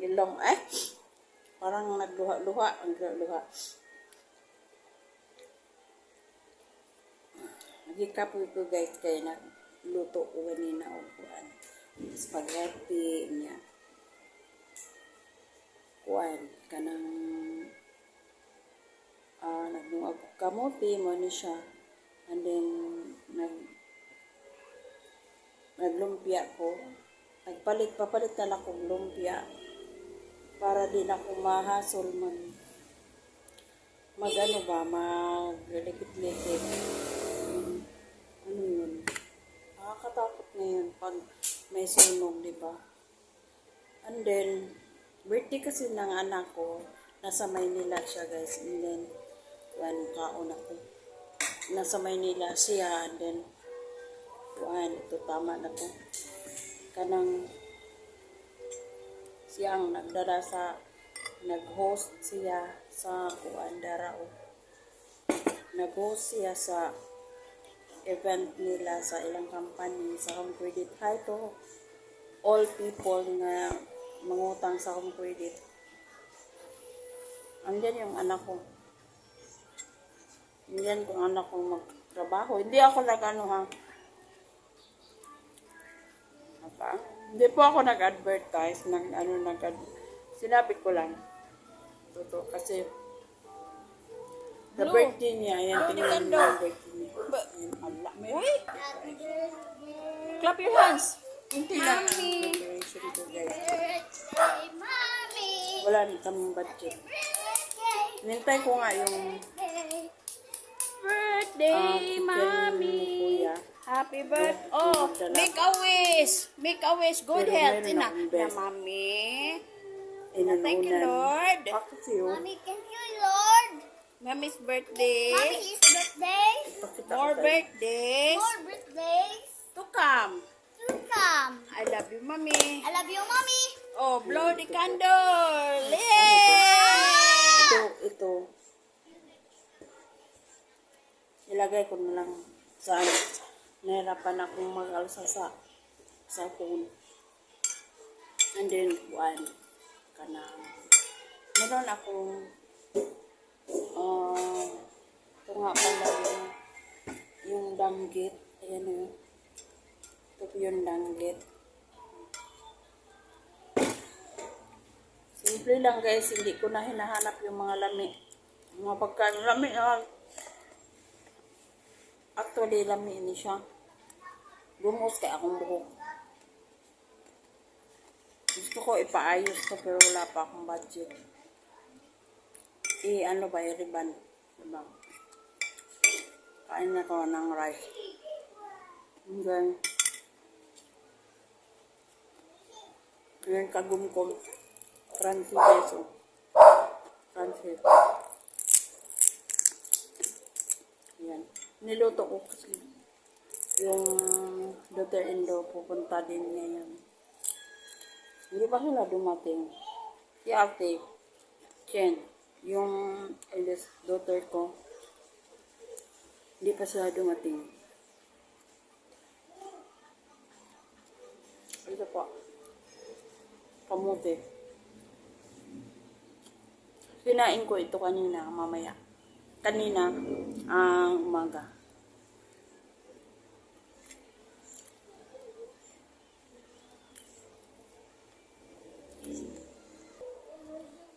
ilong. Parang nagluha-luha. Ang luha. Nagikapoy ko guys kaya nagluto ko ganina o kuan. Spaghetti niya. Kuan kanang nagmuag kamote mo ni siya. And then naglumpia ko. Papalit na lang akong lumpia para din ako mahasol maglikit-likit. Ano yun? Nakakatakot ngayon pag may sunog, di ba? And then, birthday kasi ng anak ko, nasa Maynila siya guys. And then, kaon ako. Nasa Maynila siya, and then, ito tama na to. Kanang, siyang nagdala nag-host siya sa Darao. Nag-host siya sa event nila sa ilang company sa home credit. Hi to all people na mangutang sa home credit. Andyan yung anak ko. Andyan yung anak ko magtrabaho. Hindi ako hindi po ako nag-advertise sinabi ko lang. Totoo kasi the birthday niya, ayan, tingnan niyo yung birthday niya. Ayan, Allah, may Clap your hands. hindi lang ang preparation ko, guys. Wala na tamang budget. Nintay ko nga yung Birthday, Mommy. Kuya. Happy birthday. Oh, make a wish. Make a wish. Good Pero health meron na. akong Na, best. Mommy. Inununan. Thank you, Lord. Bakit siyo? Mommy, thank you, Lord. Mommy's birthday. Mommy's birthday. Pakita ko More sa'yo. birthdays More birthdays to come. to come. I love you, Mommy. I love you, Mommy. Oh, blow the candle. Yay! Ito. Ilagay ko na lang sa nahirapan akong mag-alsa sa phone. And then, meron akong ito nga pala yung danggit. Ayan o. Ito po yung danggit. Simple lang guys, hindi ko na hinahanap yung mga lami. Mga pagkain, lami actually, lami ini siya. Gumos kaya akong buhok. Gusto ko ipaayos ko pero wala pa akong budget. I-ribbon. Diba? Kain na ko ng rice. Hanggang ngayon kagumkom. Crunchy peso. Crunchy. Yan. Niluto ko kasi yung daughter-in-law pupunta din ngayon. Hindi pa sila dumating. Si Ate Chen, yung eldest daughter ko, hindi pa sila dumating. Ito po. Kamote. Kinain ko ito kanina, mamaya. Kanina, umaga.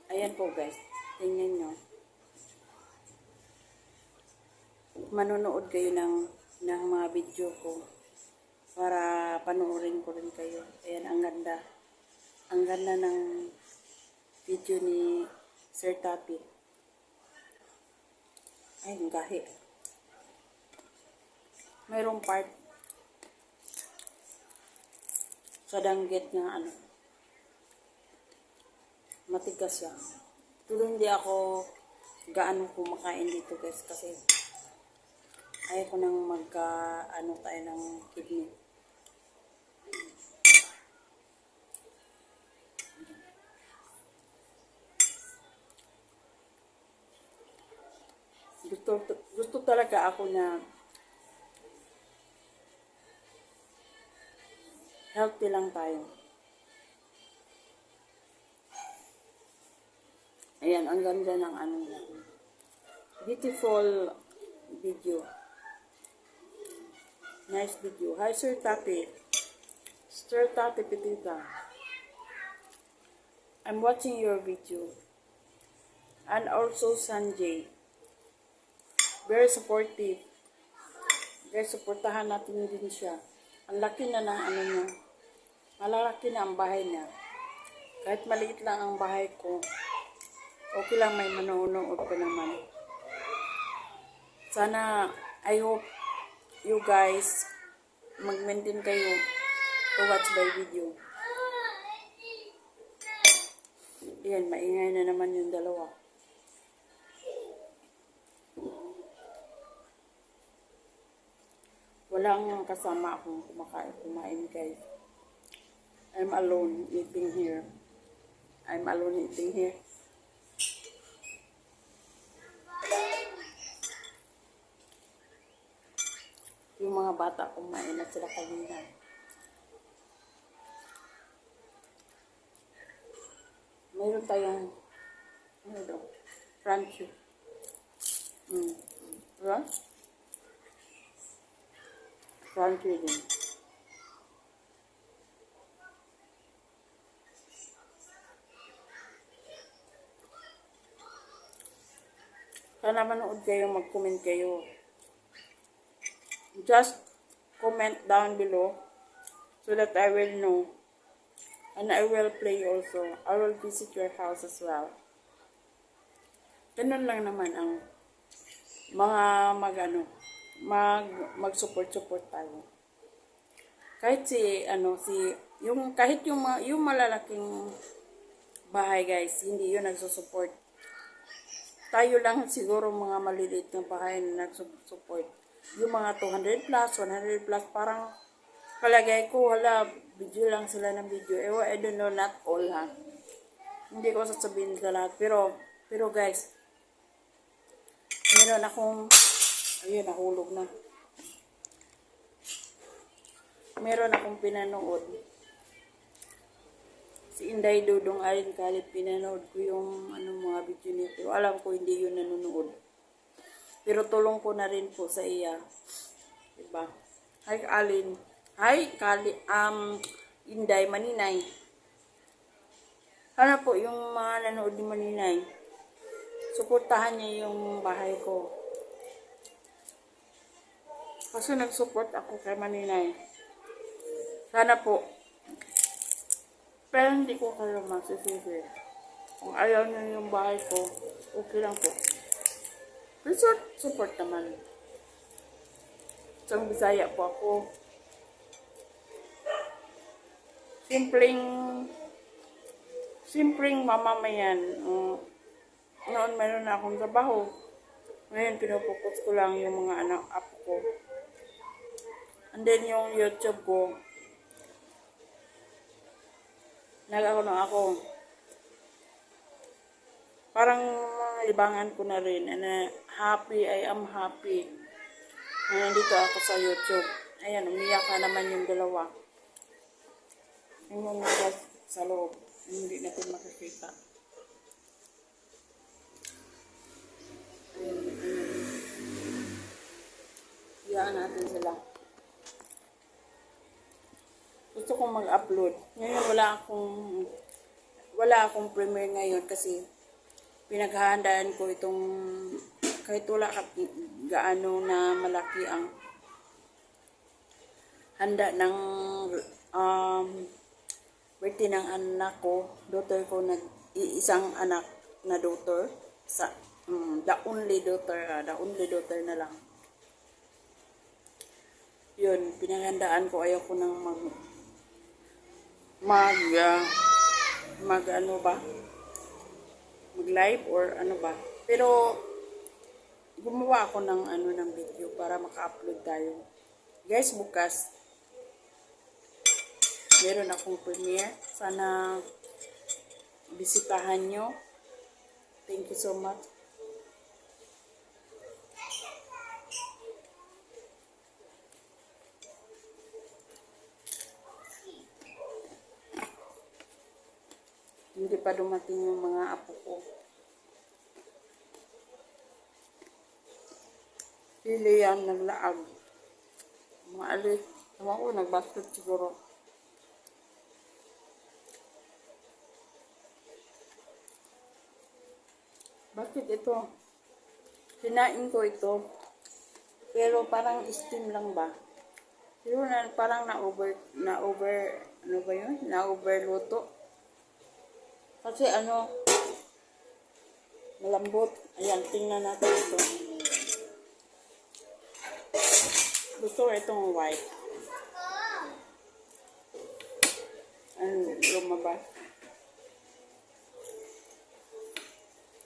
Ayan po guys. Tingnan nyo. Manonood kayo ng mga video ko para panoorin ko rin kayo. Ayan, ang ganda. Ang ganda ng video ni Sir Tapi. Ay, ang gahi. Mayroong part sa danggit na matigas siya. Tuloy hindi ako gaano kumakain dito guys kasi ayaw ko nang tayo ng kidney. Gusto talaga ako na healthy lang tayo. Ayan, ang ganda ng ano niya. Beautiful video. Nice video. Hi, Sir Tati. Sir Tati Petita. I'm watching your video. And also Sanjay. Very supportive. Guys, supportahan natin din siya. Ang laki na ng ano niya. Malalaki na ang bahay niya. Kahit maliit lang ang bahay ko, okay lang may manonood pa naman. Sana, I hope you guys mag-maintain kayo to watch my video. Yan, maingay na naman yung dalawa. Walang kasama akong kumain guys. I'm alone eating here. I'm alone eating here. Yung mga bata kumain na sila kanina. Mayroon tayong ano daw? Crunchy. Diba? Crunchy din. Sana manood kayo, mag-comment kayo. Just comment down below so that I will know. And I will play also. I will visit your house as well. Ganun lang naman ang mga mag-support tayo. Kahit kahit yung malalaking bahay guys, hindi yun nagsusupport. Tayo lang siguro mga maliliit na bahay na nagsusupport. Yung mga 200 plus, 100 plus, parang palagay ko, video lang sila ng video. I don't know, not all ha. Hindi ko sasabihin sa lahat. Pero guys, meron akong, ayun, nahulog na. Meron akong pinanood. Si Inday Dudong Alin Kalip, pinanood ko yung mga video niya. Pero alam ko hindi yun nanonood. Pero tulong ko na rin po sa iya. Diba? Hi Alin. Hi Inday Maninay. Sana po yung mga nanood ni Maninay, suportahan niya yung bahay ko. Kasi nag-support ako kay Maninay. Sana po. Pero hindi ko kayo masisisi. Kung ayaw niyo yung bahay ko, okay lang po. Resort support naman. Isang Bisaya po ako. Simpleng mamamayan. Noon meron na akong trabaho. Ngayon pinupokus ko lang yung mga apo ko. And then yung YouTube ko, ako. Parang libangan ko na rin. I am happy. Nandito ako sa YouTube. Ayan, umiyak na naman yung dalawa. Yung mga sa loob. Hindi natin makikita. Iyaan natin sila. Gusto kong mag-upload. Ngayon wala akong premiere ngayon kasi pinaghahandaan ko itong kahit wala gaano na malaki ang handa ng birthday ng anak ko, daughter ko, isang anak na daughter, the only daughter na lang. Yun, pinaghandaan ko, ayaw ko nang mag-live or ano ba. Pero gumawa ako ng video para maka-upload tayo. Guys, bukas meron akong premiere. Sana bisitahan nyo. Thank you so much. Hindi pa dumating yung mga apo ko. Sili yan, naglaag. Mga alit. Tama ko, nagbasket siguro. Bakit ito? Sinain ko ito. Pero parang steam lang ba? Pero parang ano ba yun? Na-overluto. Kasi ano, malambot. Ayan, tingnan natin ito. Gusto ko itong white. Ano, lumabas.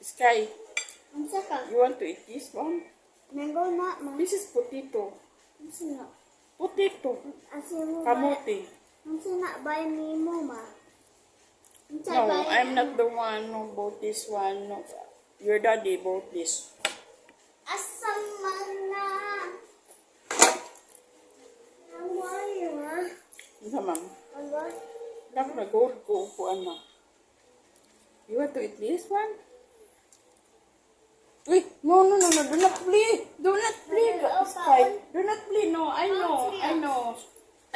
Sky, Ang saka. you want to eat this one? Mango na, ma. This is potato. Ang sina. Potato. Asin mo ba? Kamote. Ang sina ba ni mo, ma? Ang No, sina ba- I'm not the one who bought this one. No, your daddy bought this. Asam man na. Ang wala, ma. Ano ma'am? Ang wala. Dapat nag-hold ko upuan na. You want to eat this one? Uy, no. Do not play. Do not play, Sky. Do not play. No, I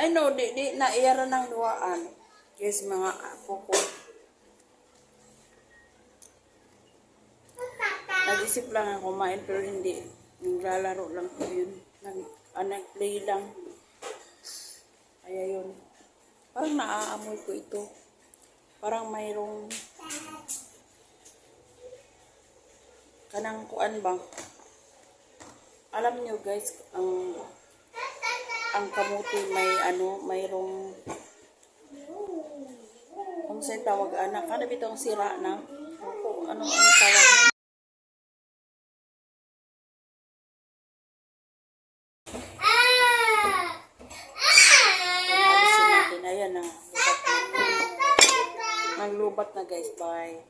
know. Di na iyara ng duwaan. Yes, mga apo ko. Nag-isip lang ako kumain pero hindi. Naglalaro lang ko yun. Nag-play lang. Kaya yun. Parang naaamoy ko ito. Parang mayroong kanang kuan ba? Alam nyo guys, ang kamuti may mayroong kung sa'yo tawag anak. Ano bitong sira na? Opo, ano ang tawag na? Alisin natin. Ayan na. Naglubat na guys. Bye.